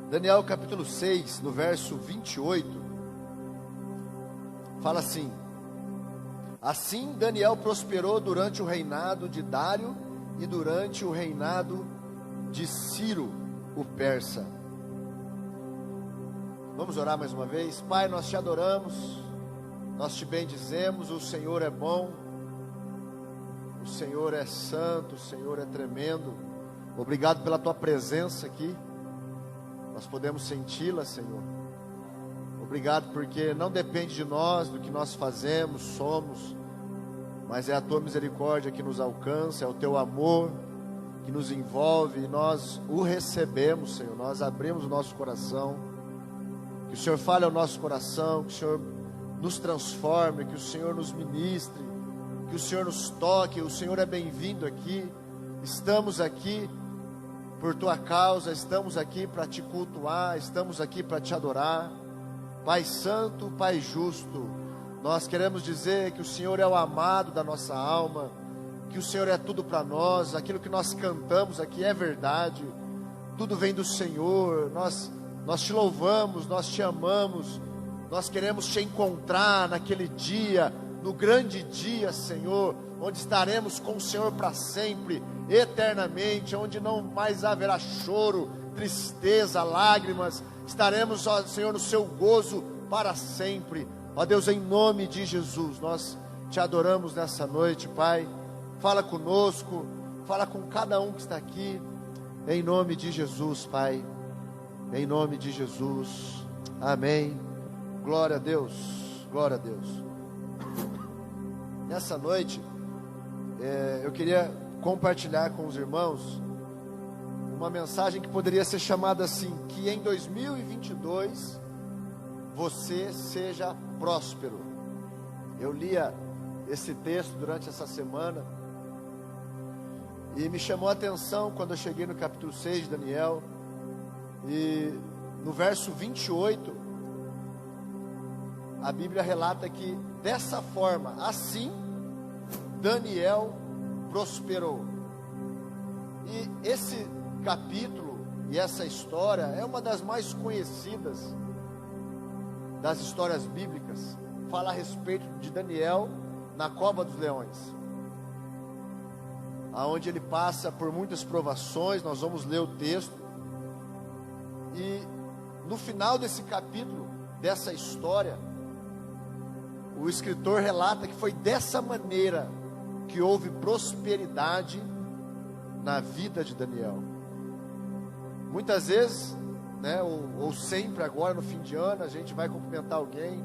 Daniel capítulo 6, no verso 28, fala assim: assim Daniel prosperou durante o reinado de Dário e durante o reinado de Ciro, o persa. Vamos orar mais uma vez. Pai, nós te adoramos, nós te bendizemos, o Senhor é bom, o Senhor é santo, o Senhor é tremendo. Obrigado pela tua presença aqui, nós podemos senti-la, Senhor. Obrigado porque não depende de nós, do que nós fazemos, somos, mas é a tua misericórdia que nos alcança, é o teu amor que nos envolve, e nós o recebemos, Senhor. Nós abrimos o nosso coração, que o Senhor fale ao nosso coração, que o Senhor nos transforme, que o Senhor nos ministre, que o Senhor nos toque. O Senhor é bem-vindo aqui, estamos aqui por tua causa, estamos aqui para te cultuar, estamos aqui para te adorar. Pai santo, Pai justo, nós queremos dizer que o Senhor é o amado da nossa alma, que o Senhor é tudo para nós. Aquilo que nós cantamos aqui é verdade, tudo vem do Senhor. Nós te louvamos, nós te amamos, nós queremos te encontrar naquele dia, no grande dia, Senhor, onde estaremos com o Senhor para sempre, eternamente, onde não mais haverá choro, tristeza, lágrimas. Estaremos, ó Senhor, no seu gozo para sempre. Ó Deus, em nome de Jesus, nós te adoramos nessa noite, Pai. Fala conosco, fala com cada um que está aqui, em nome de Jesus, Pai, em nome de Jesus, amém. Glória a Deus, glória a Deus. Nessa noite, eu queria compartilhar com os irmãos uma mensagem que poderia ser chamada assim: que em 2022 você seja próspero. Eu lia esse texto durante essa semana e me chamou a atenção quando eu cheguei no capítulo 6 de Daniel, e no verso 28 a Bíblia relata que dessa forma, assim Daniel prosperou. E esse capítulo e essa história é uma das mais conhecidas das histórias bíblicas. Fala a respeito de Daniel na cova dos leões, aonde ele passa por muitas provações. Nós vamos ler o texto, e no final desse capítulo, dessa história, o escritor relata que foi dessa maneira que houve prosperidade na vida de Daniel. Muitas vezes, né, ou sempre agora no fim de ano, a gente vai cumprimentar alguém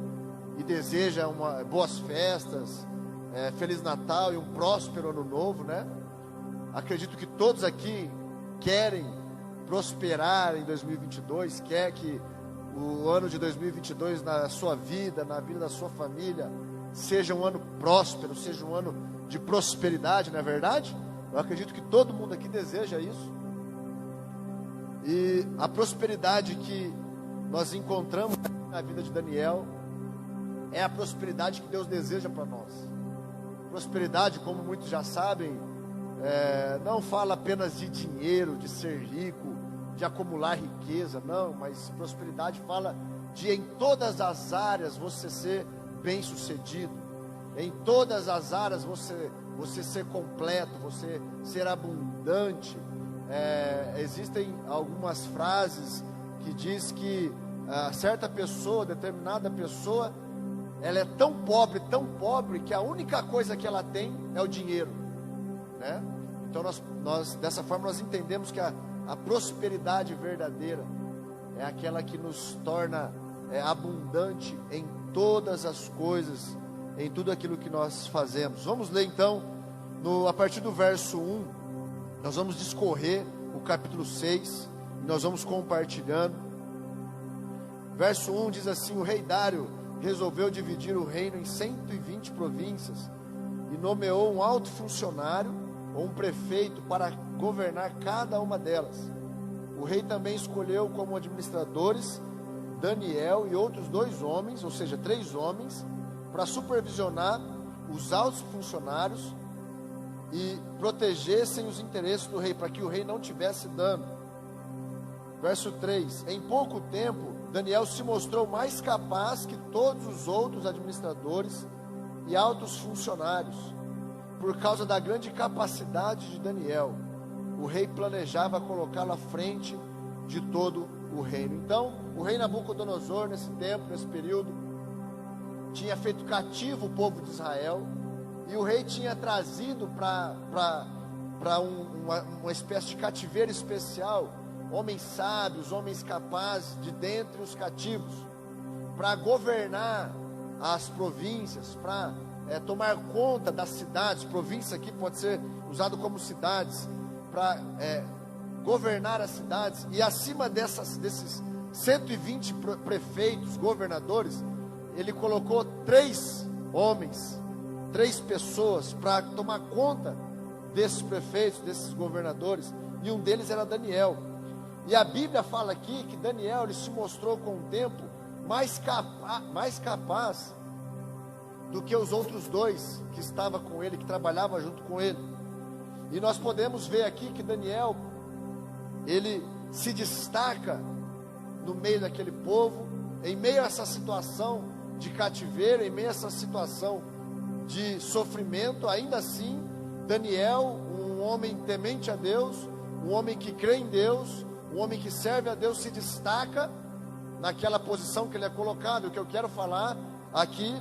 e deseja boas festas, Feliz Natal e um próspero ano novo, né? Acredito que todos aqui querem prosperar em 2022, quer que o ano de 2022 na sua vida, na vida da sua família, seja um ano próspero, seja um ano de prosperidade, não é verdade? Eu acredito que todo mundo aqui deseja isso. E a prosperidade que nós encontramos na vida de Daniel é a prosperidade que Deus deseja para nós. Prosperidade, como muitos já sabem, não fala apenas de dinheiro, de ser rico, de acumular riqueza, não, mas prosperidade fala de em todas as áreas você ser bem sucedido, em todas as áreas você ser completo, você ser abundante. Existem algumas frases que diz que certa pessoa, determinada pessoa, ela é tão pobre, que a única coisa que ela tem é o dinheiro, né? Então nós dessa forma nós entendemos que a prosperidade verdadeira é aquela que nos torna abundante em todas as coisas, em tudo aquilo que nós fazemos. Vamos ler então, a partir do verso 1, nós vamos discorrer o capítulo 6, e nós vamos compartilhando. Verso 1 diz assim: o rei Dário resolveu dividir o reino em 120 províncias, e nomeou um alto funcionário, ou um prefeito, para governar cada uma delas. O rei também escolheu como administradores Daniel e outros 2 homens, ou seja, 3 homens, para supervisionar os altos funcionários e protegessem os interesses do rei, para que o rei não tivesse dano. Verso 3: em pouco tempo, Daniel se mostrou mais capaz que todos os outros administradores e altos funcionários. Por causa da grande capacidade de Daniel, o rei planejava colocá-lo à frente de todo o reino. Então, o rei Nabucodonosor, nesse tempo, nesse período, tinha feito cativo o povo de Israel, e o rei tinha trazido para uma espécie de cativeiro especial homens sábios, homens capazes de dentre os cativos, para governar as províncias, para tomar conta das cidades. Província aqui pode ser usado como cidades, para governar as cidades. E acima desses 120 prefeitos, governadores, ele colocou 3 homens, 3 pessoas para tomar conta desses prefeitos, desses governadores, e um deles era Daniel. E a Bíblia fala aqui que Daniel, ele se mostrou com o tempo mais capaz do que os outros 2 que estavam com ele, que trabalhavam junto com ele. E nós podemos ver aqui que Daniel, ele se destaca no meio daquele povo, em meio a essa situação de cativeiro, em meio a essa situação de sofrimento. Ainda assim, Daniel, um homem temente a Deus, um homem que crê em Deus, um homem que serve a Deus, se destaca naquela posição que ele é colocado. O que eu quero falar aqui,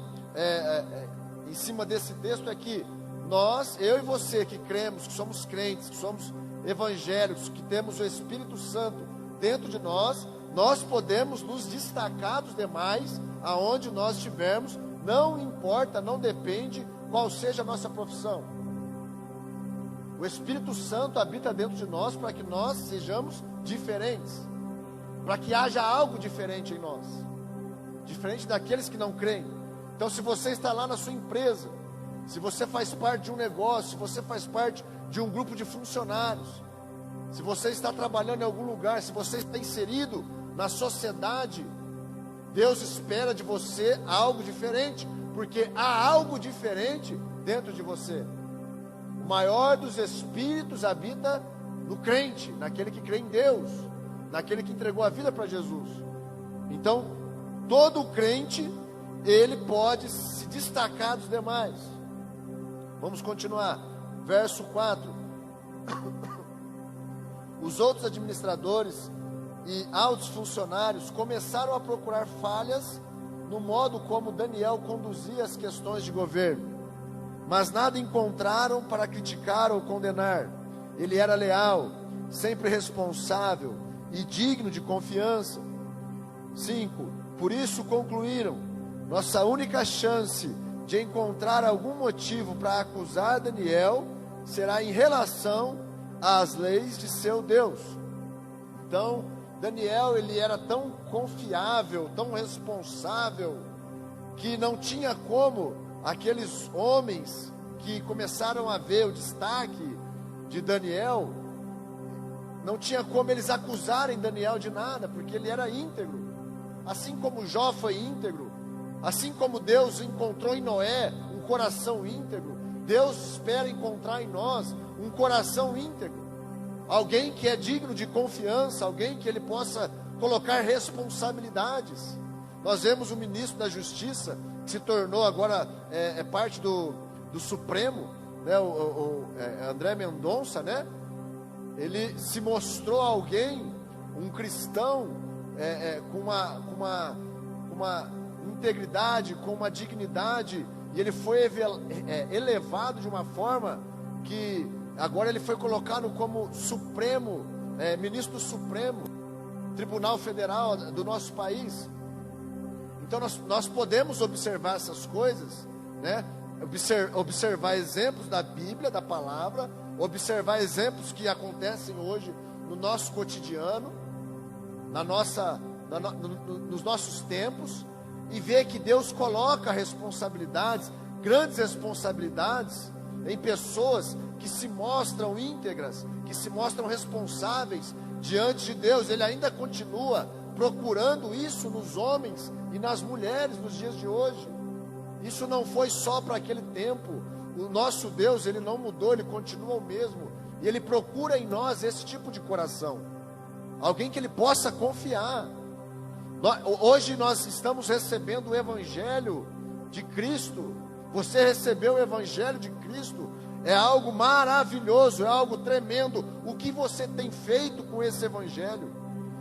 em cima desse texto, é que nós, eu e você que cremos, que somos crentes, que somos evangélicos, que temos o Espírito Santo dentro de nós, nós podemos nos destacar dos demais, aonde nós estivermos, não importa, não depende qual seja a nossa profissão. O Espírito Santo habita dentro de nós para que nós sejamos diferentes, para que haja algo diferente em nós, diferente daqueles que não creem. Então, se você está lá na sua empresa, se você faz parte de um negócio, se você faz parte de um grupo de funcionários, se você está trabalhando em algum lugar, se você está inserido na sociedade, Deus espera de você algo diferente, porque há algo diferente dentro de você. O maior dos espíritos habita no crente, naquele que crê em Deus, naquele que entregou a vida para Jesus. Então, todo crente, ele pode se destacar dos demais. Vamos continuar. Verso 4. Os outros administradores e altos funcionários começaram a procurar falhas no modo como Daniel conduzia as questões de governo, mas nada encontraram para criticar ou condenar. Ele era leal, sempre responsável e digno de confiança. 5. Por isso concluíram: nossa única chance de encontrar algum motivo para acusar Daniel será em relação às leis de seu Deus. Então, Daniel, ele era tão confiável, tão responsável, que não tinha como aqueles homens que começaram a ver o destaque de Daniel, não tinha como eles acusarem Daniel de nada, porque ele era íntegro. Assim como Jó foi íntegro, assim como Deus encontrou em Noé um coração íntegro, Deus espera encontrar em nós um coração íntegro. Alguém que é digno de confiança, alguém que ele possa colocar responsabilidades. Nós vemos o ministro da Justiça, que se tornou agora parte do Supremo, né, André Mendonça, né? Ele se mostrou alguém, um cristão, com uma integridade, com uma dignidade, e ele foi elevado de uma forma que agora ele foi colocado como Supremo, ministro Supremo, Tribunal Federal do nosso país. Então nós podemos observar essas coisas, né? Observar exemplos da Bíblia, da palavra, observar exemplos que acontecem hoje no nosso cotidiano, nos nossos tempos, e ver que Deus coloca responsabilidades, grandes responsabilidades, em pessoas que se mostram íntegras, que se mostram responsáveis diante de Deus. Ele ainda continua procurando isso nos homens e nas mulheres nos dias de hoje. Isso não foi só para aquele tempo. O nosso Deus, ele não mudou, ele continua o mesmo, e ele procura em nós esse tipo de coração. alguém que ele possa confiar. Hoje nós estamos recebendo o Evangelho de Cristo. Você recebeu o Evangelho de Cristo, é algo maravilhoso, é algo tremendo. O que você tem feito com esse Evangelho?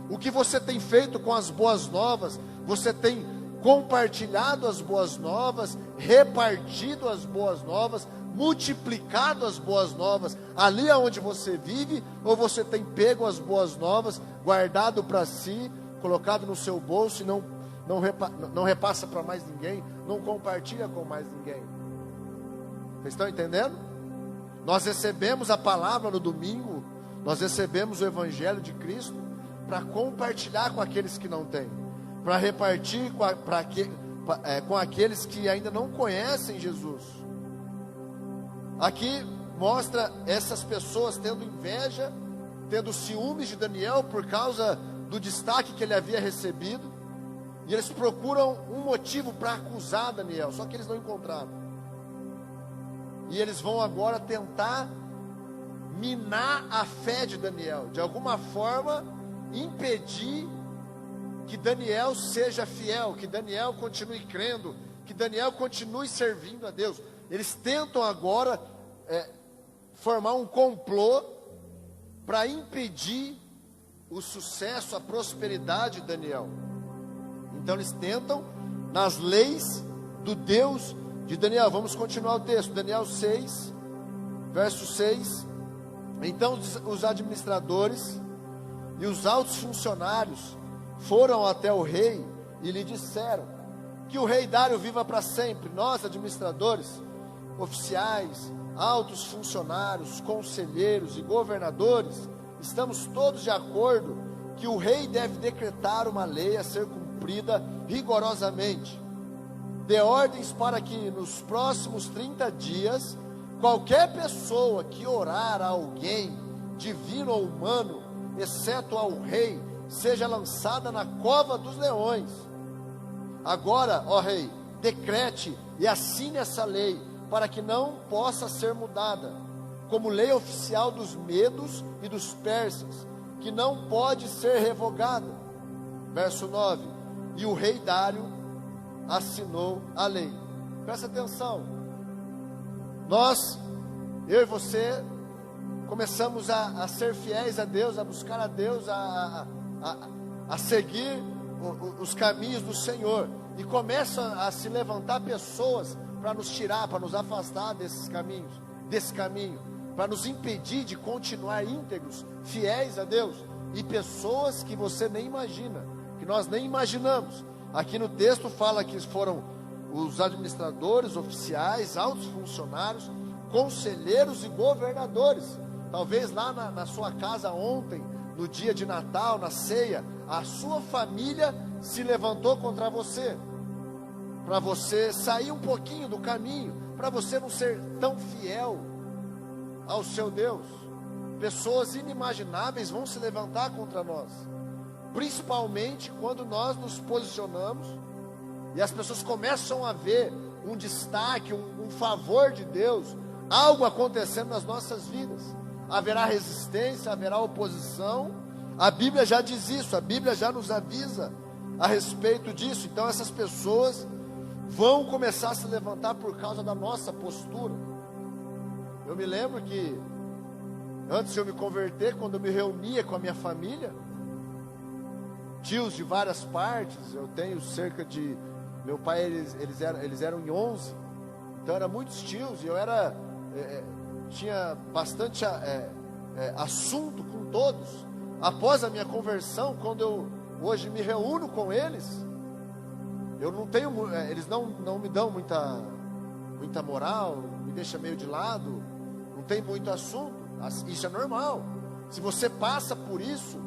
O que você tem feito com as boas novas? Você tem compartilhado as boas novas, repartido as boas novas, multiplicado as boas novas ali aonde você vive? Ou você tem pego as boas novas, guardado para si, colocado no seu bolso e não repassa para mais ninguém, não compartilha com mais ninguém? Vocês estão entendendo? Nós recebemos a palavra no domingo, nós recebemos o Evangelho de Cristo para compartilhar com aqueles que não têm, para repartir com aqueles que ainda não conhecem Jesus. Aqui mostra essas pessoas tendo inveja, tendo ciúmes de Daniel por causa do destaque que ele havia recebido, e eles procuram um motivo para acusar Daniel, só que eles não encontraram. E eles vão agora tentar minar a fé de Daniel, de alguma forma impedir que Daniel seja fiel, que Daniel continue crendo, que Daniel continue servindo a Deus. Eles tentam agora formar um complô para impedir o sucesso, a prosperidade de Daniel. Então eles tentam nas leis do Deus de Daniel. Vamos continuar o texto, Daniel 6, verso 6. Então os administradores e os altos funcionários foram até o rei e lhe disseram: que o rei Dário viva para sempre. Nós, administradores, oficiais, altos funcionários, conselheiros e governadores, estamos todos de acordo que o rei deve decretar uma lei a ser cumprida rigorosamente. Dê ordens para que nos próximos 30 dias, qualquer pessoa que orar a alguém, divino ou humano, exceto ao rei, seja lançada na cova dos leões. Agora, ó rei, decrete e assine essa lei, para que não possa ser mudada, como lei oficial dos medos e dos persas, que não pode ser revogada. Verso 9. E o rei Dário assinou a lei. Presta atenção. Eu e você, começamos a ser fiéis a Deus, a buscar a Deus, a seguir os caminhos do Senhor. E começam a se levantar pessoas para nos tirar, para nos afastar desse caminho, para nos impedir de continuar íntegros, fiéis a Deus. E pessoas que você nem imagina, que nós nem imaginamos. Aqui no texto fala que foram os administradores, oficiais, altos funcionários, conselheiros e governadores. Talvez lá na sua casa ontem, no dia de Natal, na ceia, a sua família se levantou contra você, para você sair um pouquinho do caminho, para você não ser tão fiel ao seu Deus. Pessoas inimagináveis vão se levantar contra nós, principalmente quando nós nos posicionamos e as pessoas começam a ver um destaque, um favor de Deus, algo acontecendo nas nossas vidas. Haverá resistência, haverá oposição. A Bíblia já diz isso, a Bíblia já nos avisa a respeito disso. Então essas pessoas vão começar a se levantar por causa da nossa postura. Eu me lembro que antes de eu me converter, quando eu me reunia com a minha família, tios de várias partes, eu tenho cerca de... Meu pai, eles eram em 11, então eram muitos tios, e eu tinha bastante assunto com todos. Após a minha conversão, quando eu hoje me reúno com eles, eu não tenho, eles não me dão muita moral, me deixam meio de lado, não tem muito assunto. Isso é normal. Se você passa por isso,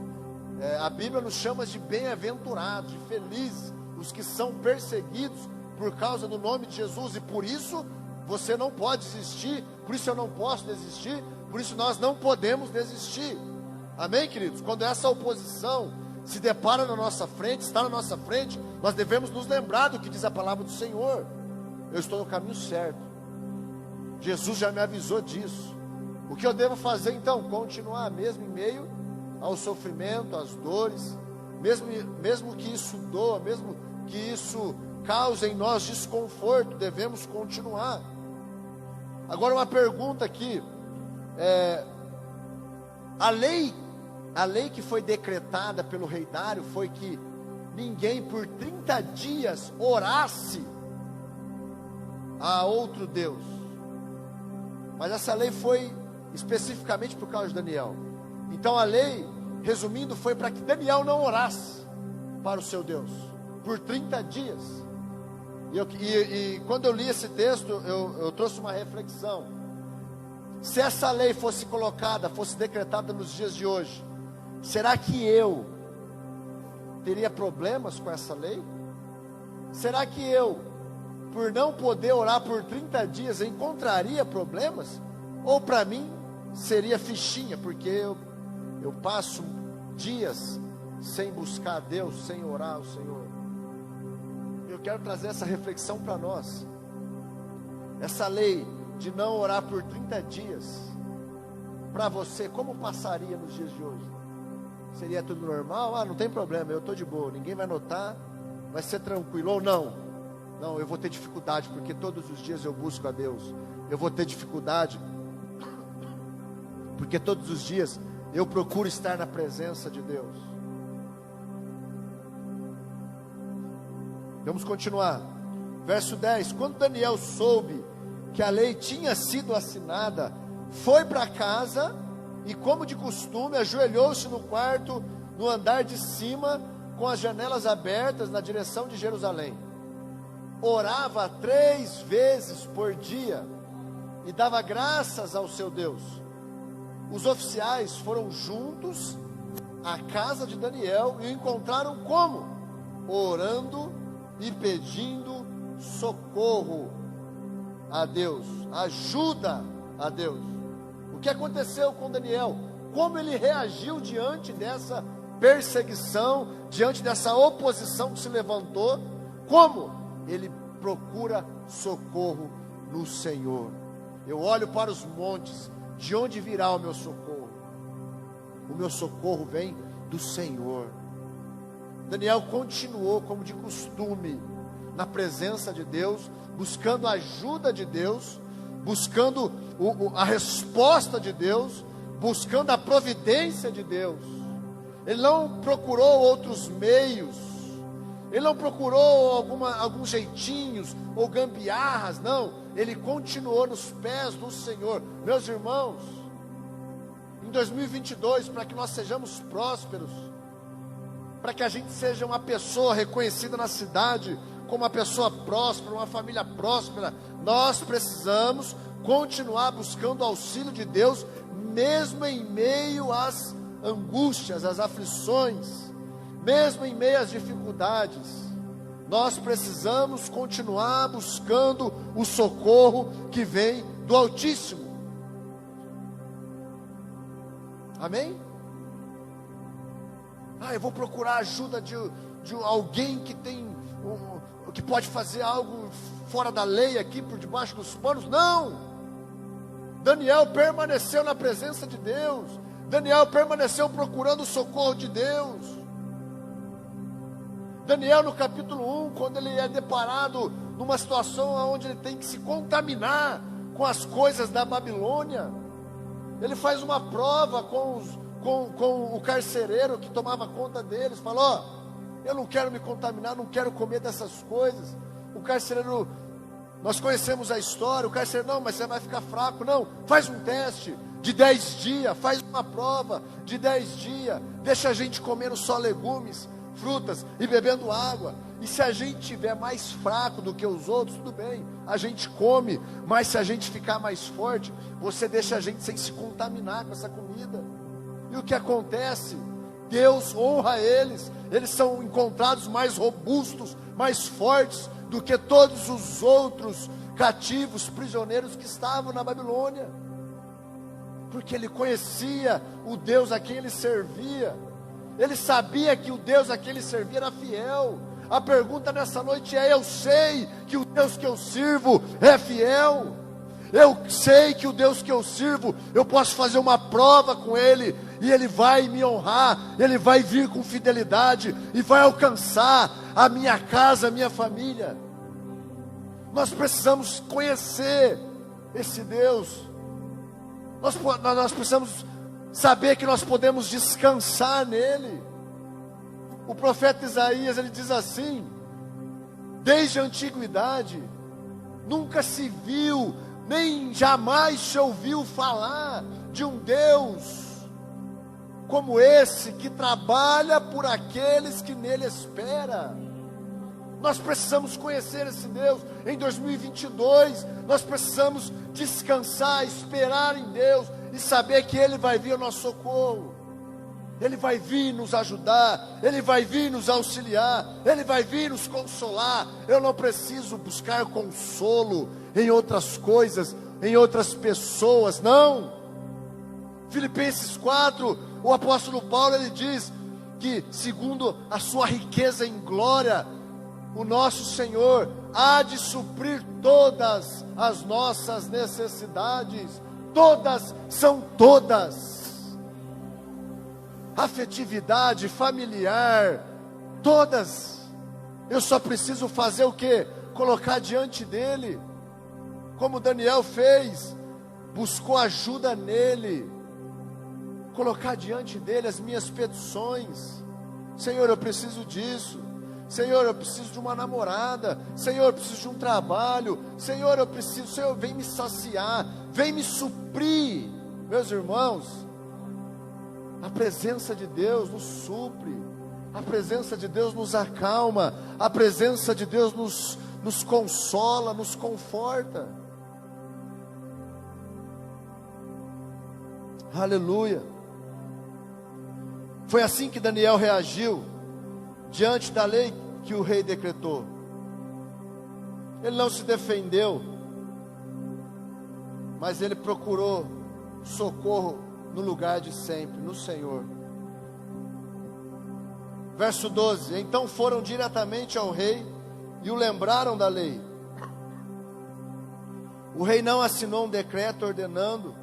a Bíblia nos chama de bem-aventurados, de felizes, os que são perseguidos por causa do nome de Jesus. E por isso você não pode desistir, por isso eu não posso desistir, por isso nós não podemos desistir. Amém, queridos? Quando essa oposição se depara na nossa frente, está na nossa frente, nós devemos nos lembrar do que diz a palavra do Senhor. Eu estou no caminho certo, Jesus já me avisou disso. O que eu devo fazer então? Continuar mesmo em meio ao sofrimento, às dores, mesmo que isso doa, mesmo que isso cause em nós desconforto, devemos continuar. Agora uma pergunta aqui, a lei que foi decretada pelo rei Dário foi que ninguém por 30 dias orasse a outro Deus, mas essa lei foi especificamente por causa de Daniel. Então a lei, resumindo, foi para que Daniel não orasse para o seu Deus por 30 dias. E quando eu li esse texto, eu trouxe uma reflexão. Se essa lei fosse colocada, fosse decretada nos dias de hoje, será que eu teria problemas com essa lei? Será que eu, por não poder orar por 30 dias, encontraria problemas? Ou para mim seria fichinha, porque eu passo dias sem buscar a Deus, sem orar ao Senhor? Eu quero trazer essa reflexão para nós. Essa lei de não orar por 30 dias, para você, como passaria nos dias de hoje? Seria tudo normal? Ah, não tem problema, eu estou de boa, ninguém vai notar, vai ser tranquilo. Ou não, eu vou ter dificuldade, porque todos os dias eu busco a Deus. Eu vou ter dificuldade, porque todos os dias eu procuro estar na presença de Deus. Vamos continuar. Verso 10. Quando Daniel soube que a lei tinha sido assinada, foi para casa e, como de costume, ajoelhou-se no quarto, no andar de cima, com as janelas abertas na direção de Jerusalém. Orava 3 vezes por dia e dava graças ao seu Deus. Os oficiais foram juntos à casa de Daniel e o encontraram como? Orando e pedindo socorro a Deus, ajuda a Deus. O que aconteceu com Daniel? Como ele reagiu diante dessa perseguição, diante dessa oposição que se levantou? Como? Ele procura socorro no Senhor. Eu olho para os montes, de onde virá o meu socorro? O meu socorro vem do Senhor. Daniel continuou, como de costume, na presença de Deus, buscando a ajuda de Deus, buscando a resposta de Deus, buscando a providência de Deus. Ele não procurou outros meios, ele não procurou alguns jeitinhos ou gambiarras, não. Ele continuou nos pés do Senhor. Meus irmãos, em 2022, para que nós sejamos prósperos, para que a gente seja uma pessoa reconhecida na cidade como uma pessoa próspera, uma família próspera, nós precisamos continuar buscando o auxílio de Deus, mesmo em meio às angústias, às aflições, mesmo em meio às dificuldades. Nós precisamos continuar buscando o socorro que vem do Altíssimo. Amém? Eu vou procurar a ajuda de alguém que que pode fazer algo fora da lei aqui, por debaixo dos panos. Não! Daniel permaneceu na presença de Deus. Daniel permaneceu procurando o socorro de Deus. Daniel, no capítulo 1, quando ele é deparado numa situação onde ele tem que se contaminar com as coisas da Babilônia, ele faz uma prova com o carcereiro que tomava conta deles. Falou: eu não quero me contaminar, não quero comer dessas coisas. O carcereiro, nós conhecemos a história. O carcereiro: não, mas você vai ficar fraco. Não, faz um teste de 10 dias, faz uma prova de 10 dias, deixa a gente comendo só legumes, frutas e bebendo água. E se a gente tiver mais fraco do que os outros, tudo bem, a gente come. Mas se a gente ficar mais forte, você deixa a gente sem se contaminar com essa comida. E o que acontece? Deus honra eles. Eles são encontrados mais robustos, mais fortes do que todos os outros cativos, prisioneiros que estavam na Babilônia, porque ele conhecia o Deus a quem ele servia. Ele sabia que o Deus a quem ele servia era fiel. A pergunta nessa noite é: eu sei que o Deus que eu sirvo é fiel. Eu sei que o Deus que eu sirvo, eu posso fazer uma prova com Ele, e Ele vai me honrar, Ele vai vir com fidelidade, e vai alcançar a minha casa, a minha família. Nós precisamos conhecer esse Deus, nós precisamos saber que nós podemos descansar nele. O profeta Isaías, ele diz assim: desde a antiguidade, nunca se viu, nem jamais se ouviu falar de um Deus como esse, que trabalha por aqueles que nele esperam. Nós precisamos conhecer esse Deus. Em 2022, nós precisamos descansar, esperar em Deus, e saber que Ele vai vir ao nosso socorro. Ele vai vir nos ajudar, Ele vai vir nos auxiliar, Ele vai vir nos consolar. Eu não preciso buscar consolo em outras coisas, em outras pessoas, não. Filipenses 4, o apóstolo Paulo, ele diz que segundo a sua riqueza em glória, o nosso Senhor há de suprir todas as nossas necessidades. Todas, são todas. Afetividade, familiar, todas. Eu só preciso fazer o quê? Colocar diante dele, como Daniel fez, buscou ajuda nele, colocar diante dele as minhas petições. Senhor, eu preciso disso. Senhor, eu preciso de uma namorada. Senhor, eu preciso de um trabalho. Senhor, eu preciso. Senhor, vem me saciar, vem me suprir. Meus irmãos, a presença de Deus nos supre, a presença de Deus nos acalma, a presença de Deus nos consola, nos conforta. Aleluia. Foi assim que Daniel reagiu diante da lei que o rei decretou. Ele não se defendeu, mas ele procurou socorro no lugar de sempre, no Senhor. Verso 12: então foram diretamente ao rei e o lembraram da lei. O rei não assinou um decreto ordenando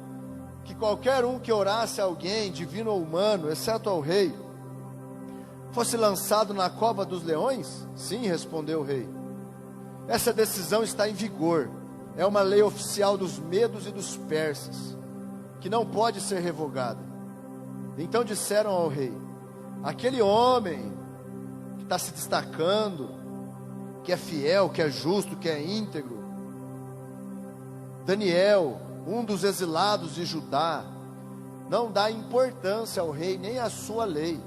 que qualquer um que orasse a alguém, divino ou humano, exceto ao rei, fosse lançado na cova dos leões? Sim, respondeu o rei. Essa decisão está em vigor. É uma lei oficial dos medos e dos persas, que não pode ser revogada. Então disseram ao rei: aquele homem que está se destacando, que é fiel, que é justo, que é íntegro, Daniel, um dos exilados de Judá, não dá importância ao rei nem à sua lei.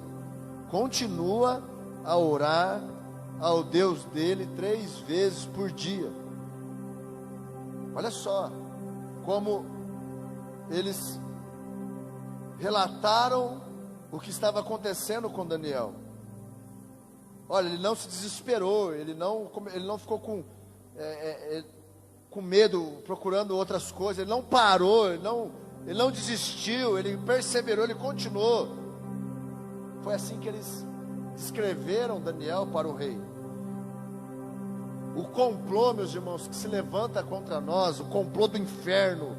Continua a orar ao Deus dele 3 vezes por dia. Olha só como eles relataram o que estava acontecendo com Daniel. Olha, ele não se desesperou, ele não ficou com medo, procurando outras coisas, ele não parou, ele não desistiu, ele perseverou, ele continuou. Foi assim que eles descreveram Daniel para o rei. O complô, meus irmãos, que se levanta contra nós, o complô do inferno,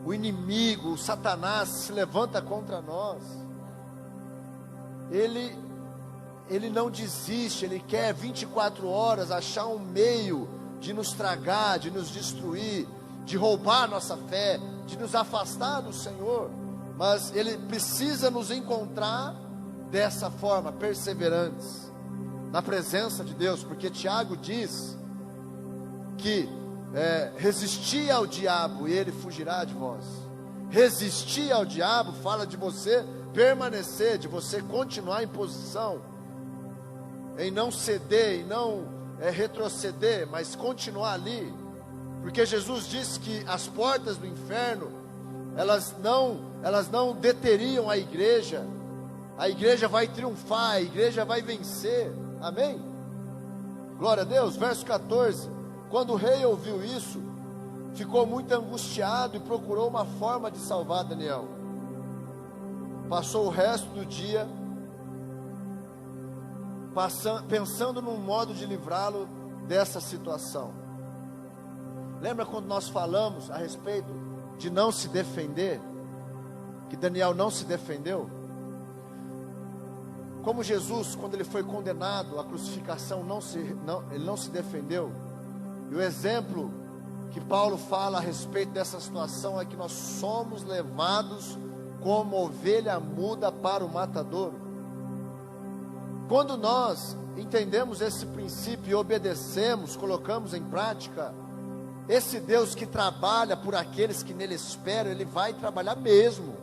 o inimigo, o Satanás se levanta contra nós. Ele não desiste, ele quer 24 horas achar um meio de nos tragar, de nos destruir, de roubar a nossa fé, de nos afastar do Senhor. Mas ele precisa nos encontrar dessa forma, perseverantes, na presença de Deus, porque Tiago diz que resistir ao diabo e ele fugirá de vós. Resistir ao diabo fala de você permanecer, de você continuar em posição, em não ceder, em não retroceder, mas continuar ali, porque Jesus disse que as portas do inferno, elas não deteriam a igreja vai triunfar, a igreja vai vencer, amém? Glória a Deus. Verso 14: quando o rei ouviu isso, ficou muito angustiado e procurou uma forma de salvar Daniel. Passou o resto do dia pensando num modo de livrá-lo dessa situação. Lembra quando nós falamos a respeito de não se defender? Que Daniel não se defendeu? Como Jesus, quando ele foi condenado à crucificação, ele não se defendeu. E o exemplo que Paulo fala a respeito dessa situação é que nós somos levados como ovelha muda para o matadouro. Quando nós entendemos esse princípio e obedecemos, colocamos em prática, esse Deus que trabalha por aqueles que nele esperam, ele vai trabalhar mesmo.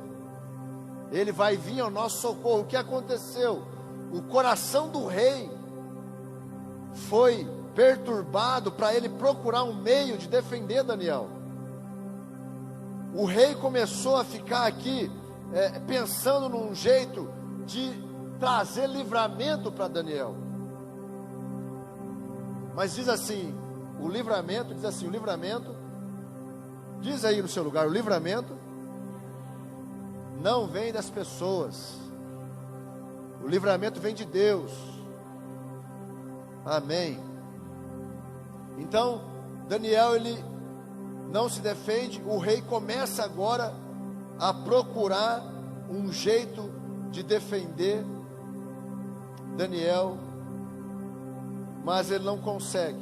Ele vai vir ao nosso socorro. O que aconteceu? O coração do rei foi perturbado para ele procurar um meio de defender Daniel. O rei começou a ficar aqui pensando num jeito de trazer livramento para Daniel. Mas diz assim, o livramento, diz aí no seu lugar, o livramento não vem das pessoas, o livramento vem de Deus. Amém. Então, Daniel, ele não se defende, o rei começa agora a procurar um jeito de defender Daniel, mas ele não consegue.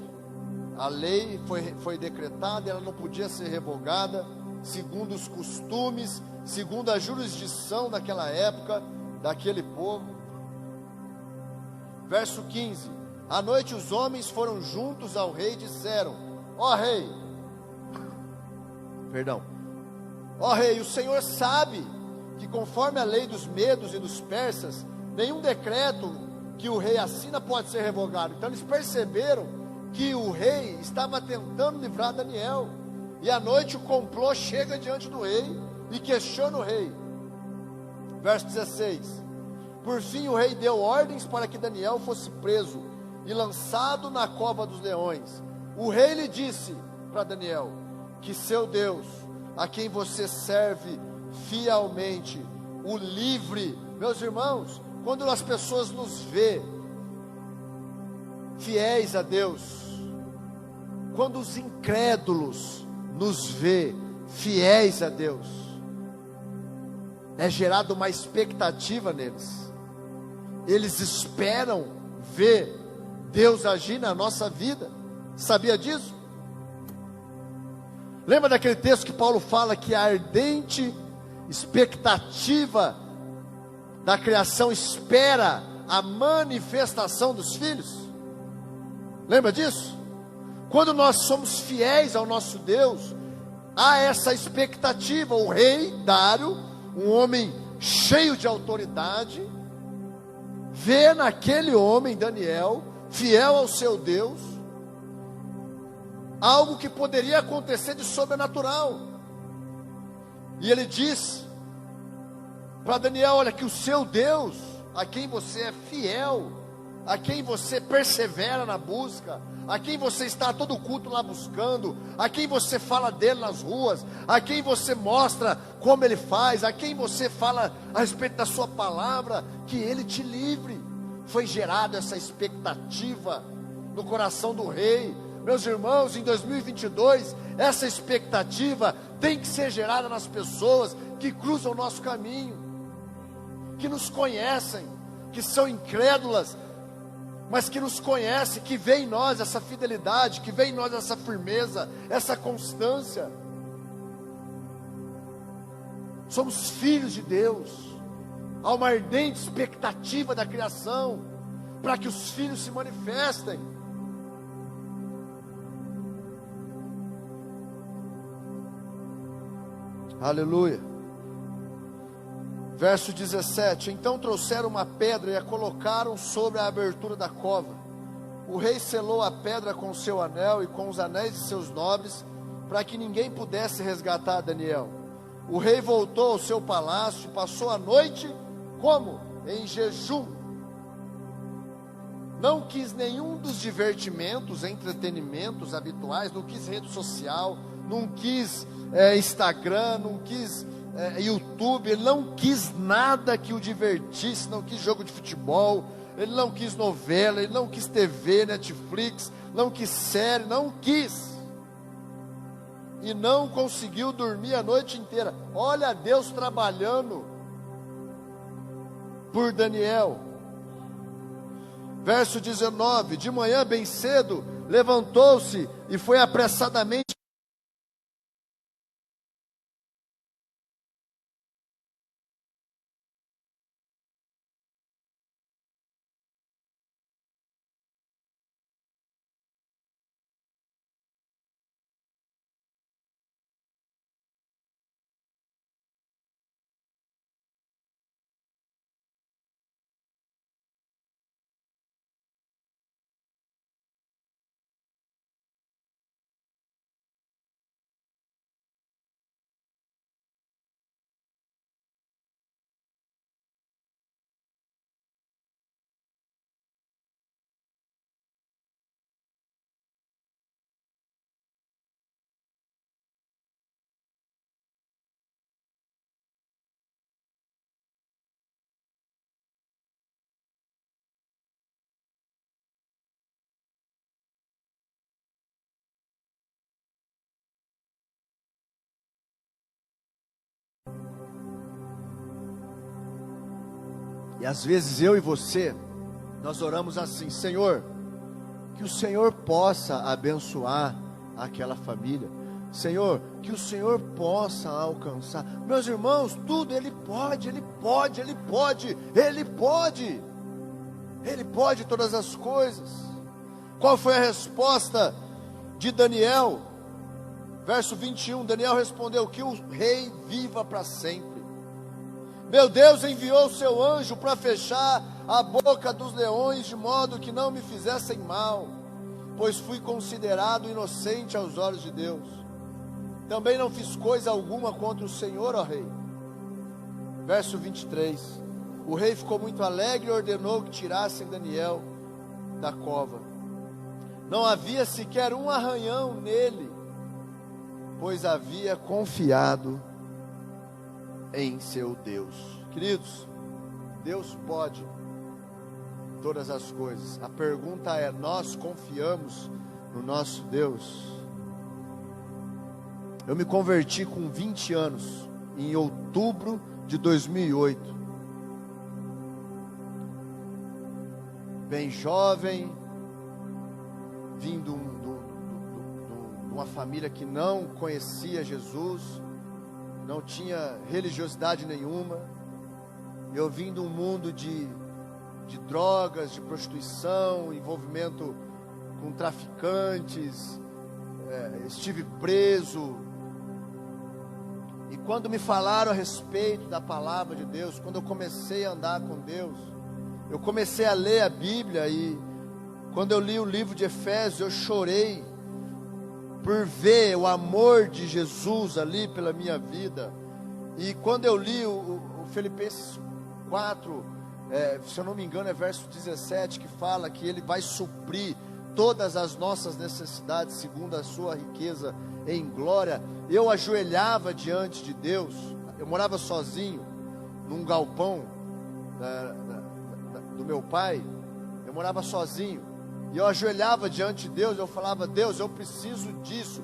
A lei foi decretada, ela não podia ser revogada, segundo os costumes, segundo a jurisdição daquela época, daquele povo. Verso 15: à noite os homens foram juntos ao rei e disseram: ó rei, o Senhor sabe que conforme a lei dos medos e dos persas, nenhum decreto que o rei assina pode ser revogado. Então eles perceberam que o rei estava tentando livrar Daniel, e à noite o complô chega diante do rei e questiona o rei. Verso 16: por fim o rei deu ordens para que Daniel fosse preso e lançado na cova dos leões. O rei lhe disse para Daniel que seu Deus, a quem você serve fielmente, o livre. Meus irmãos, quando as pessoas nos vê fiéis a Deus, quando os incrédulos nos vê fiéis a Deus, é gerada uma expectativa neles. Eles esperam ver Deus agir na nossa vida. Sabia disso? Lembra daquele texto que Paulo fala que a ardente expectativa da criação espera a manifestação dos filhos? Lembra disso? Quando nós somos fiéis ao nosso Deus, há essa expectativa. O rei Dário, um homem cheio de autoridade, vê naquele homem, Daniel, fiel ao seu Deus, algo que poderia acontecer de sobrenatural. E ele diz para Daniel: olha, que o seu Deus, a quem você é fiel, a quem você persevera na busca, a quem você está a todo culto lá buscando, a quem você fala dele nas ruas, a quem você mostra como ele faz, a quem você fala a respeito da sua palavra, que ele te livre. Foi gerada essa expectativa no coração do rei. Meus irmãos, em 2022, essa expectativa tem que ser gerada nas pessoas que cruzam o nosso caminho, que nos conhecem, que são incrédulas, mas que nos conhecem, que vê em nós essa fidelidade, que vê em nós essa firmeza, essa constância. Somos filhos de Deus. Há uma ardente expectativa da criação para que os filhos se manifestem. Aleluia. Verso 17: então trouxeram uma pedra e a colocaram sobre a abertura da cova. O rei selou a pedra com o seu anel e com os anéis de seus nobres, para que ninguém pudesse resgatar Daniel. O rei voltou ao seu palácio e passou a noite como? Em jejum. Não quis nenhum dos divertimentos, entretenimentos habituais, não quis rede social, não quis Instagram, não quis YouTube, ele não quis nada que o divertisse, não quis jogo de futebol, ele não quis novela, ele não quis TV, Netflix, não quis série, não quis. E não conseguiu dormir a noite inteira. Olha Deus trabalhando por Daniel. Verso 19: de manhã bem cedo, levantou-se e foi apressadamente. E às vezes eu e você, nós oramos assim: Senhor, que o Senhor possa abençoar aquela família. Senhor, que o Senhor possa alcançar. Meus irmãos, tudo Ele pode, Ele pode, Ele pode, Ele pode. Ele pode todas as coisas. Qual foi a resposta de Daniel? Verso 21, Daniel respondeu: que o rei viva para sempre. Meu Deus enviou o seu anjo para fechar a boca dos leões, de modo que não me fizessem mal, pois fui considerado inocente aos olhos de Deus. Também não fiz coisa alguma contra o Senhor, ó rei. Verso 23, o rei ficou muito alegre e ordenou que tirassem Daniel da cova. Não havia sequer um arranhão nele, pois havia confiado em seu Deus. Queridos, Deus pode todas as coisas. A pergunta é: nós confiamos no nosso Deus? Eu me converti com 20 anos, em outubro de 2008. Bem jovem, vindo de uma família que não conhecia Jesus, não tinha religiosidade nenhuma. Eu vim de um mundo de drogas, de prostituição, envolvimento com traficantes, estive preso. E quando me falaram a respeito da palavra de Deus, quando eu comecei a andar com Deus, eu comecei a ler a Bíblia, e quando eu li o livro de Efésios, eu chorei por ver o amor de Jesus ali pela minha vida. E quando eu li o Filipenses 4, se eu não me engano é verso 17, que fala que Ele vai suprir todas as nossas necessidades segundo a sua riqueza em glória. Eu ajoelhava diante de Deus. Eu morava sozinho num galpão do meu pai. Eu morava sozinho. E eu ajoelhava diante de Deus, eu falava: Deus, eu preciso disso.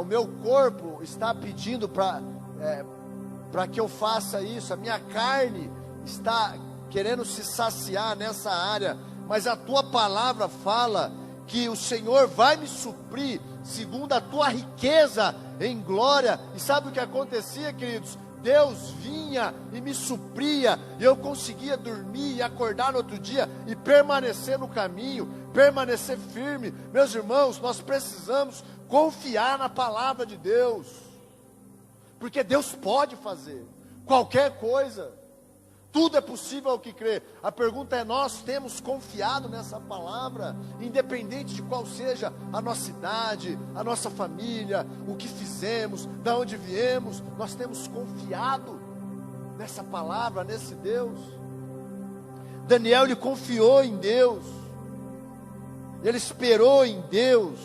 O meu corpo está pedindo para que eu faça isso. A minha carne está querendo se saciar nessa área. Mas a tua palavra fala que o Senhor vai me suprir segundo a tua riqueza em glória. E sabe o que acontecia, queridos? Deus vinha e me supria, e eu conseguia dormir e acordar no outro dia e permanecer no caminho, permanecer firme. Meus irmãos, nós precisamos confiar na palavra de Deus, porque Deus pode fazer qualquer coisa. Tudo é possível ao que crê. A pergunta é: nós temos confiado nessa palavra, independente de qual seja a nossa idade, a nossa família, o que fizemos, de onde viemos, nós temos confiado nessa palavra, nesse Deus. Daniel, ele confiou em Deus, ele esperou em Deus,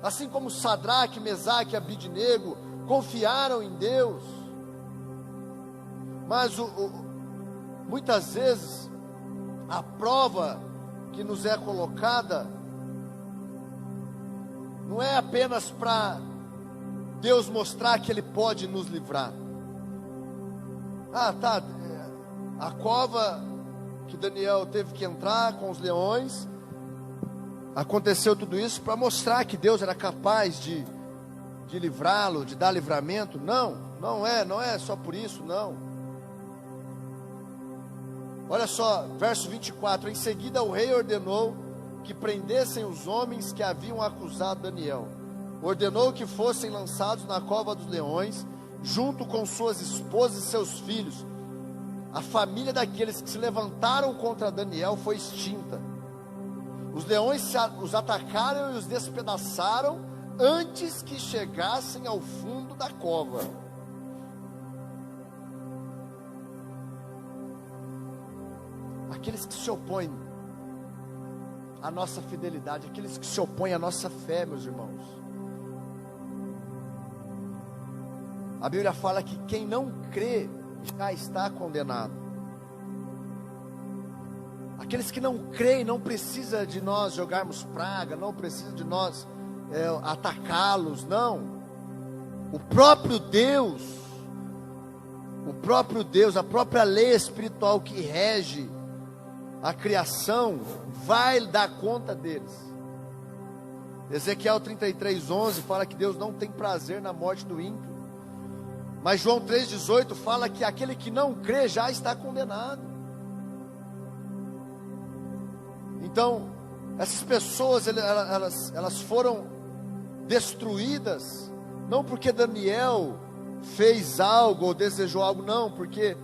assim como Sadraque, Mesaque e Abidnego confiaram em Deus. Mas muitas vezes a prova que nos é colocada não é apenas para Deus mostrar que Ele pode nos livrar. A cova que Daniel teve que entrar com os leões. Aconteceu tudo isso para mostrar que Deus era capaz de livrá-lo, de dar livramento. Não é só por isso, não. Olha só, verso 24: em seguida o rei ordenou que prendessem os homens que haviam acusado Daniel. Ordenou que fossem lançados na cova dos leões, junto com suas esposas e seus filhos. A família daqueles que se levantaram contra Daniel foi extinta. Os leões os atacaram e os despedaçaram antes que chegassem ao fundo da cova. Aqueles que se opõem à nossa fidelidade, aqueles que se opõem à nossa fé, meus irmãos. A Bíblia fala que quem não crê já está condenado. Aqueles que não creem não precisa de nós jogarmos praga, não precisa de nós atacá-los, não. O próprio Deus, a própria lei espiritual que rege a criação vai dar conta deles. Ezequiel 33:11 fala que Deus não tem prazer na morte do ímpio. Mas João 3,18 fala que aquele que não crê já está condenado. Então, essas pessoas, elas foram destruídas, não porque Daniel fez algo ou desejou algo, não, porque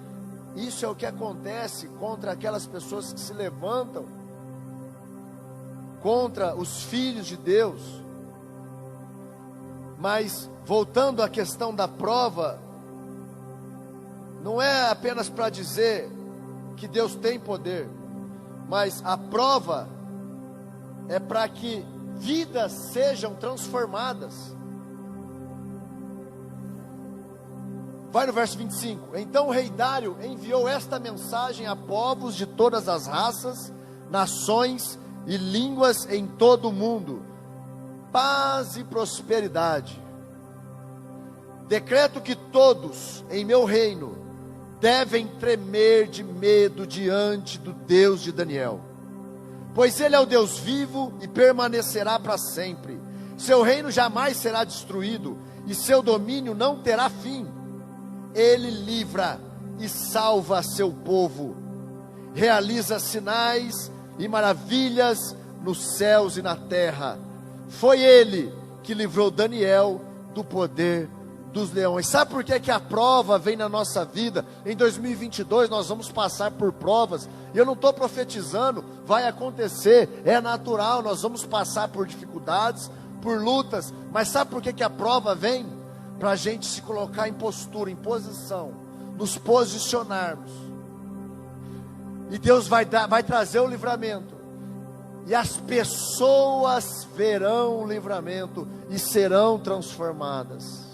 isso é o que acontece contra aquelas pessoas que se levantam contra os filhos de Deus. Mas, voltando à questão da prova, não é apenas para dizer que Deus tem poder, mas a prova é para que vidas sejam transformadas. Vai no verso 25: então o rei Dário enviou esta mensagem a povos de todas as raças, nações e línguas em todo o mundo: paz e prosperidade. Decreto que todos em meu reino devem tremer de medo diante do Deus de Daniel, pois ele é o Deus vivo e permanecerá para sempre. Seu reino jamais será destruído e seu domínio não terá fim. Ele livra e salva seu povo, realiza sinais e maravilhas nos céus e na terra. Foi ele que livrou Daniel do poder dos leões. Sabe por que a prova vem na nossa vida? Em 2022 nós vamos passar por provas, e eu não estou profetizando, vai acontecer, é natural, nós vamos passar por dificuldades, por lutas, mas sabe por que a prova vem? Para a gente se colocar em postura, em posição, nos posicionarmos, e Deus vai trazer o livramento, e as pessoas verão o livramento e serão transformadas.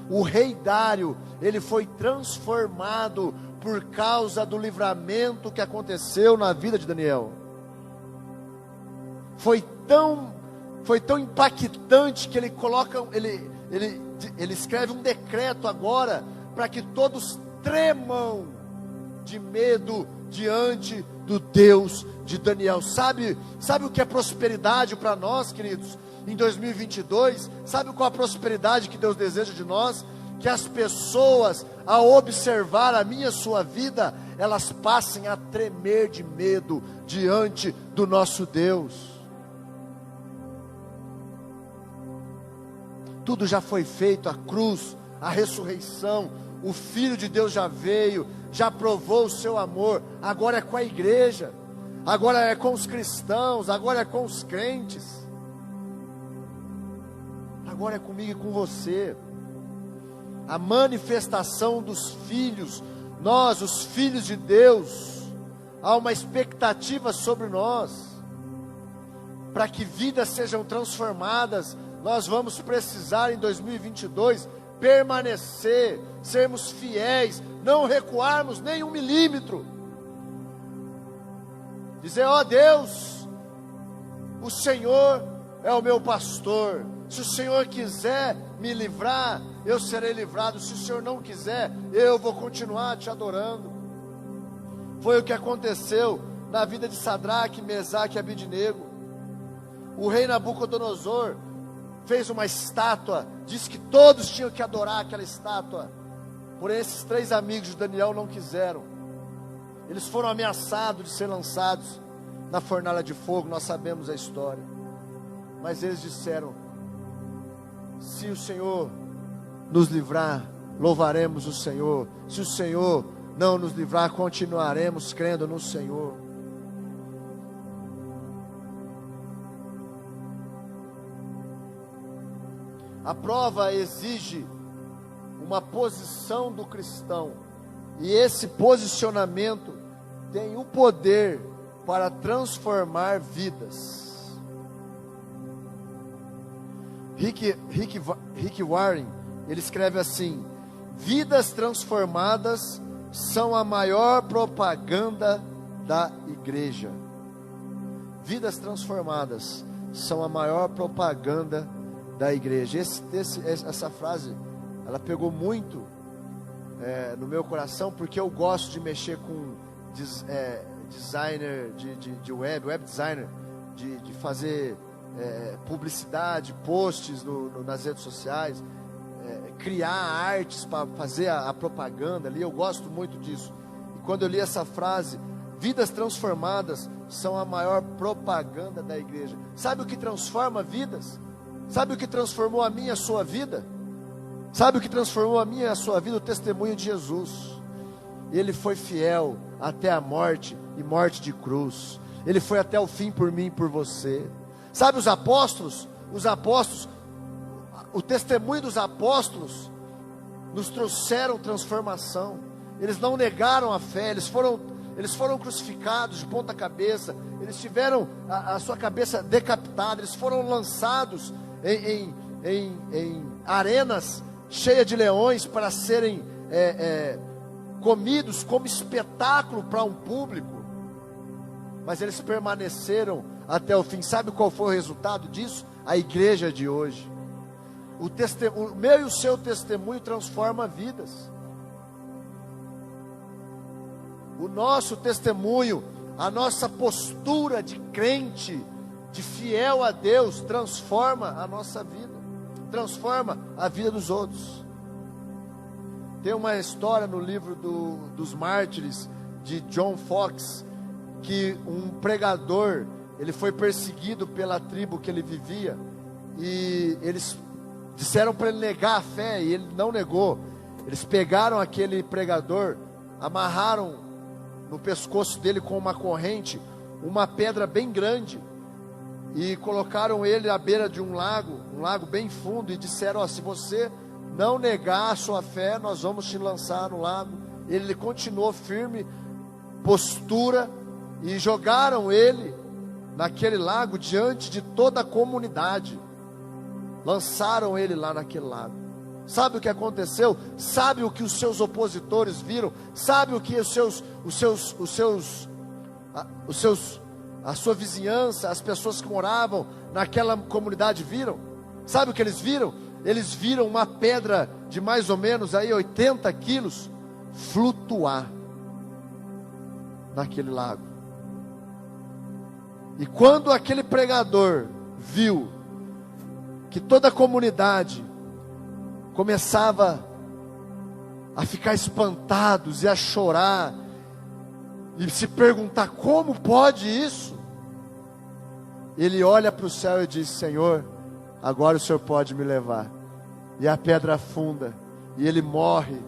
O rei Dário, ele foi transformado por causa do livramento que aconteceu na vida de Daniel. Foi tão impactante que ele escreve um decreto agora para que todos tremam de medo diante do Deus de Daniel. Sabe o que é prosperidade para nós, queridos? Em 2022, sabe qual a prosperidade que Deus deseja de nós? Que as pessoas, ao observar a minha e a sua vida, elas passem a tremer de medo diante do nosso Deus. Tudo já foi feito, a cruz, a ressurreição, o Filho de Deus já veio, já provou o seu amor. Agora é com a igreja, agora é com os cristãos, agora é com os crentes. Agora é comigo e com você. A manifestação dos filhos, nós, os filhos de Deus, há uma expectativa sobre nós, para que vidas sejam transformadas. Nós vamos precisar em 2022 permanecer, sermos fiéis, não recuarmos nem 1 milímetro, dizer: ó Deus, o Senhor é o meu pastor, se o Senhor quiser me livrar, eu serei livrado, se o Senhor não quiser, eu vou continuar te adorando. Foi o que aconteceu na vida de Sadraque, Mesaque e Abidnego. O rei Nabucodonosor fez uma estátua, disse que todos tinham que adorar aquela estátua. Porém, esses 3 amigos de Daniel não quiseram. Eles foram ameaçados de ser lançados na fornalha de fogo, nós sabemos a história. Mas eles disseram: se o Senhor nos livrar, louvaremos o Senhor. Se o Senhor não nos livrar, continuaremos crendo no Senhor. A prova exige uma posição do cristão, e esse posicionamento tem o poder para transformar vidas. Rick Warren, ele escreve assim: vidas transformadas são a maior propaganda da igreja. Vidas transformadas são a maior propaganda da igreja. Essa frase, ela pegou muito no meu coração, porque eu gosto de mexer com designer de web designer, de fazer publicidade, posts nas redes sociais, criar artes para fazer a propaganda ali. Eu gosto muito disso. E quando eu li essa frase, vidas transformadas são a maior propaganda da igreja. Sabe o que transforma vidas? Sabe o que transformou a minha e a sua vida? Sabe o que transformou a minha e a sua vida? O testemunho de Jesus. Ele foi fiel até a morte, e morte de cruz. Ele foi até o fim por mim e por você. Sabe os apóstolos? O testemunho dos apóstolos nos trouxeram transformação. Eles não negaram a fé, eles foram crucificados de ponta cabeça, eles tiveram a sua cabeça decapitada, eles foram lançados em arenas cheias de leões para serem comidos como espetáculo para um público. Mas eles permaneceram até o fim. Sabe qual foi o resultado disso? A igreja de hoje. O meu e o seu testemunho transforma vidas. O nosso testemunho, a nossa postura de crente, de fiel a Deus, transforma a nossa vida, transforma a vida dos outros. Tem uma história no livro dos Mártires, de John Fox, que um pregador, ele foi perseguido pela tribo que ele vivia, e eles disseram para ele negar a fé, e ele não negou. Eles pegaram aquele pregador, amarraram no pescoço dele com uma corrente, uma pedra bem grande, e colocaram ele à beira de um lago bem fundo, e disseram: se você não negar a sua fé, nós vamos te lançar no lago. Ele continuou firme, postura, e jogaram ele naquele lago diante de toda a comunidade. Lançaram ele lá naquele lago. Sabe o que aconteceu? Sabe o que os seus opositores viram? Sabe o que a sua vizinhança, as pessoas que moravam naquela comunidade viram? Sabe o que eles viram? Eles viram uma pedra de mais ou menos aí 80 quilos flutuar naquele lago. E quando aquele pregador viu que toda a comunidade começava a ficar espantados e a chorar e se perguntar: como pode isso? Ele olha para o céu e diz: Senhor, agora o Senhor pode me levar. E a pedra afunda, e ele morre,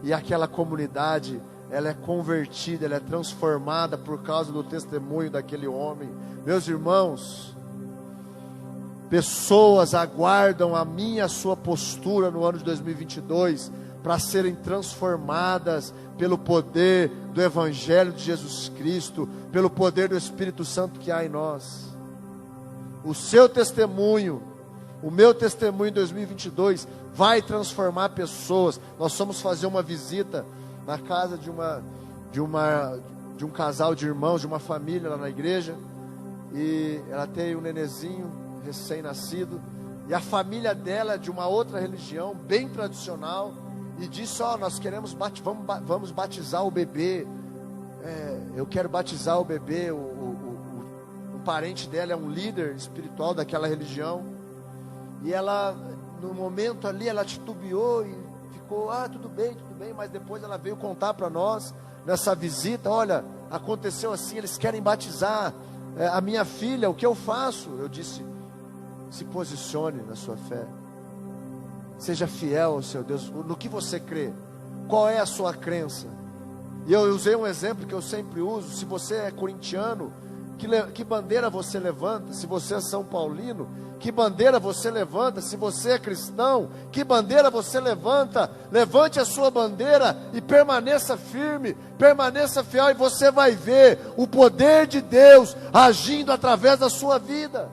e aquela comunidade, ela é convertida, ela é transformada por causa do testemunho daquele homem. Meus irmãos, pessoas aguardam a minha e a sua postura no ano de 2022 para serem transformadas pelo poder do Evangelho de Jesus Cristo, pelo poder do Espírito Santo que há em nós. O seu testemunho, o meu testemunho em 2022 vai transformar pessoas. Nós fomos fazer uma visita na casa de um casal de irmãos, de uma família lá na igreja, e ela tem um nenezinho recém-nascido, e a família dela é de uma outra religião, bem tradicional, e disse: nós queremos, vamos batizar o bebê, eu quero batizar o bebê, um parente dela é um líder espiritual daquela religião, e ela, no momento ali, ela titubeou e ficou, tudo bem, mas depois ela veio contar para nós, nessa visita, olha, aconteceu assim, eles querem batizar a minha filha, o que eu faço? Eu disse, se posicione na sua fé, seja fiel ao seu Deus, no que você crê, qual é a sua crença? E eu usei um exemplo que eu sempre uso, se você é corintiano, que bandeira você levanta? Se você é São Paulino, que bandeira você levanta? Se você é cristão, que bandeira você levanta? Levante a sua bandeira e permaneça firme, permaneça fiel, e você vai ver o poder de Deus agindo através da sua vida.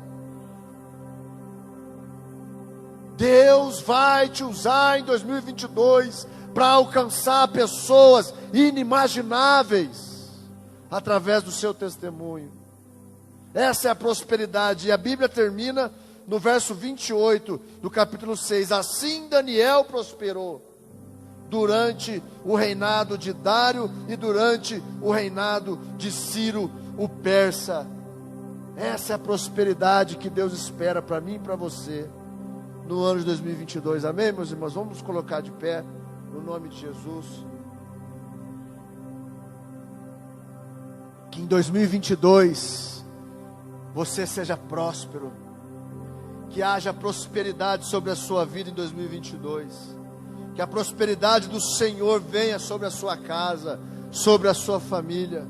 Deus vai te usar em 2022 para alcançar pessoas inimagináveis através do seu testemunho. Essa é a prosperidade, e a Bíblia termina no verso 28 do capítulo 6. Assim Daniel prosperou durante o reinado de Dário e durante o reinado de Ciro o persa. Essa é a prosperidade que Deus espera para mim e para você no ano de 2022, amém, meus irmãos? Vamos nos colocar de pé no nome de Jesus. Que em 2022 você seja próspero, que haja prosperidade sobre a sua vida em 2022, que a prosperidade do Senhor venha sobre a sua casa, sobre a sua família.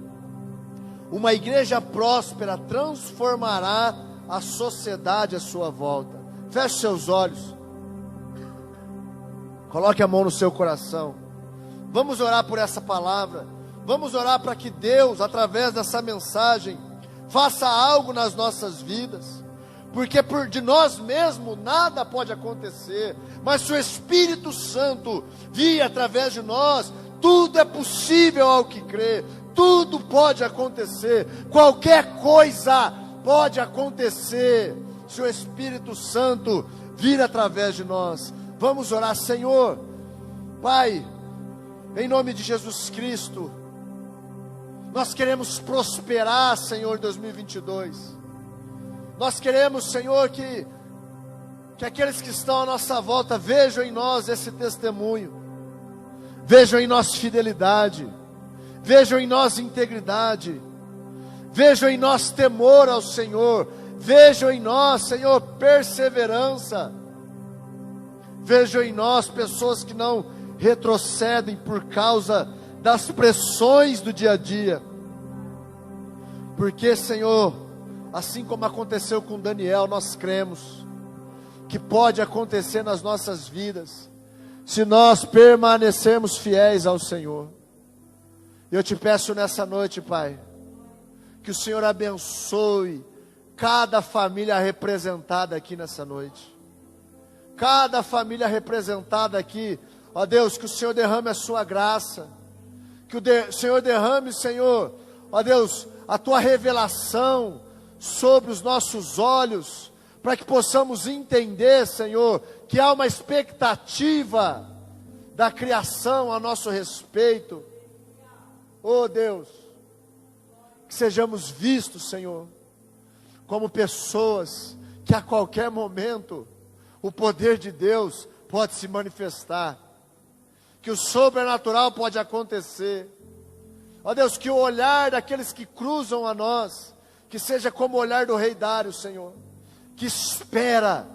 Uma igreja próspera transformará a sociedade à sua volta. Feche seus olhos, coloque a mão no seu coração, vamos orar por essa palavra, vamos orar para que Deus, através dessa mensagem, faça algo nas nossas vidas, porque de nós mesmos nada pode acontecer, mas se o Espírito Santo vir através de nós, tudo é possível ao que crê, tudo pode acontecer, qualquer coisa pode acontecer, se o Espírito Santo vir através de nós. Vamos orar. Senhor, Pai, em nome de Jesus Cristo, nós queremos prosperar, Senhor, em 2022. Nós queremos, Senhor, que aqueles que estão à nossa volta vejam em nós esse testemunho, vejam em nós fidelidade, vejam em nós integridade, vejam em nós temor ao Senhor, vejam em nós, Senhor, perseverança, vejam em nós pessoas que não retrocedem por causa das pressões do dia a dia, porque, Senhor, assim como aconteceu com Daniel, nós cremos que pode acontecer nas nossas vidas, se nós permanecermos fiéis ao Senhor. Eu te peço nessa noite, Pai, que o Senhor abençoe cada família representada aqui nessa noite, cada família representada aqui, ó Deus, que o Senhor derrame a sua graça, que o Senhor derrame, Senhor, ó Deus, a tua revelação sobre os nossos olhos, para que possamos entender, Senhor, que há uma expectativa da criação a nosso respeito. Oh Deus, que sejamos vistos, Senhor, como pessoas que a qualquer momento o poder de Deus pode se manifestar, que o sobrenatural pode acontecer. Ó Deus, que o olhar daqueles que cruzam a nós, que seja como o olhar do rei Dário, Senhor, que espera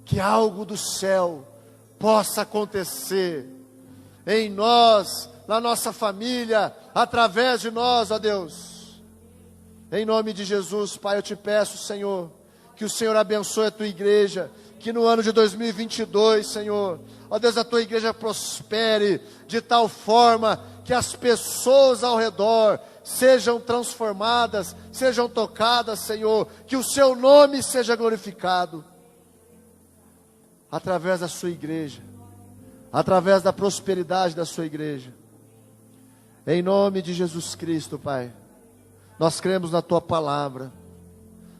que algo do céu possa acontecer em nós, na nossa família, através de nós, ó Deus. Em nome de Jesus, Pai, eu te peço, Senhor, que o Senhor abençoe a tua igreja, que no ano de 2022, Senhor, ó Deus, a tua igreja prospere de tal forma que as pessoas ao redor sejam transformadas, sejam tocadas, Senhor, que o seu nome seja glorificado através da sua igreja, através da prosperidade da sua igreja. Em nome de Jesus Cristo, Pai, nós cremos na tua palavra,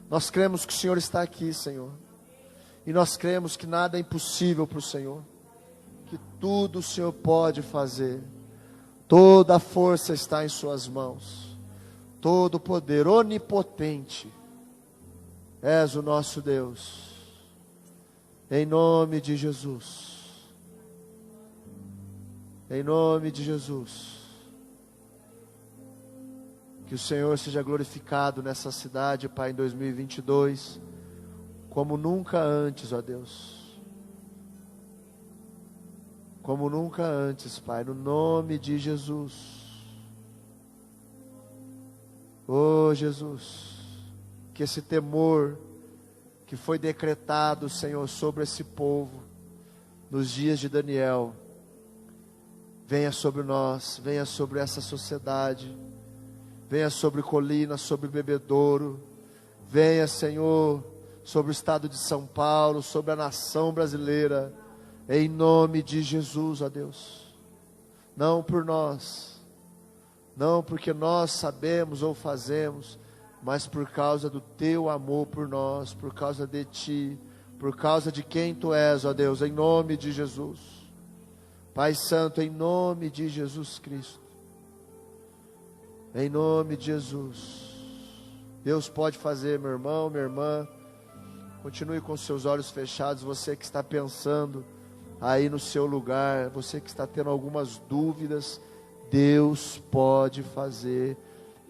nós cremos que o Senhor está aqui, Senhor, e nós cremos que nada é impossível para o Senhor, que tudo o Senhor pode fazer, toda a força está em suas mãos, todo poder, onipotente, és o nosso Deus, em nome de Jesus, em nome de Jesus, que o Senhor seja glorificado nessa cidade, Pai, em 2022, como nunca antes, ó Deus, como nunca antes, Pai, no nome de Jesus. Oh Jesus, que esse temor que foi decretado, Senhor, sobre esse povo, nos dias de Daniel, venha sobre nós, venha sobre essa sociedade, venha sobre Colina, sobre Bebedouro, venha, Senhor, sobre o estado de São Paulo, sobre a nação brasileira, em nome de Jesus, ó Deus. Não por nós, não porque nós sabemos ou fazemos, mas por causa do Teu amor por nós, por causa de Ti, por causa de quem Tu és, ó Deus, em nome de Jesus. Pai Santo, em nome de Jesus Cristo, em nome de Jesus, Deus pode fazer, meu irmão, minha irmã, continue com seus olhos fechados, você que está pensando aí no seu lugar, você que está tendo algumas dúvidas, Deus pode fazer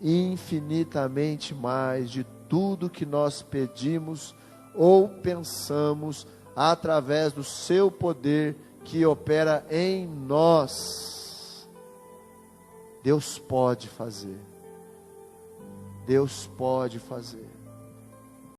infinitamente mais de tudo que nós pedimos ou pensamos, através do seu poder que opera em nós. Deus pode fazer, Deus pode fazer.